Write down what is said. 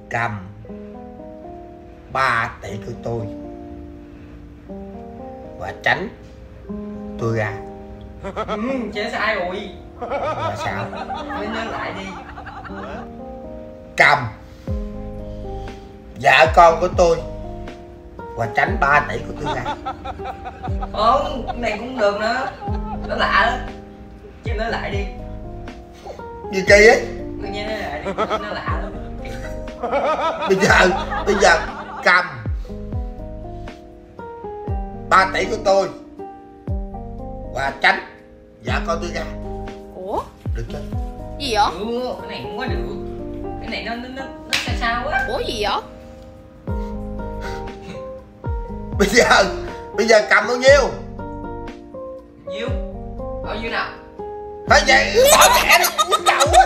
cầm 3 tỷ của tôi và tránh tôi ra. Chết sai rồi. Là sao? Mới nhớ lại đi. Cầm vợ con của tôi và tránh 3 tỷ của tôi ra. Không, cái này cũng được nữa. Nó lạ đó. Chứ nói lại đi. Như kỳ ấy. Tự nhiên nói lại đi. Nó lạ lắm. Bây giờ cầm 3 tỷ của tôi và tránh vợ con tôi ra. Ủa? Được chưa? Gì vậy? Ừ, cái này không có được. Cái này nó sao sao quá. Ủa gì vậy? Bây giờ cầm bao nhiêu? Nhiêu? Bao nhiêu nào? Phải vậy, bỏ mẹ nó quýnh đầu á.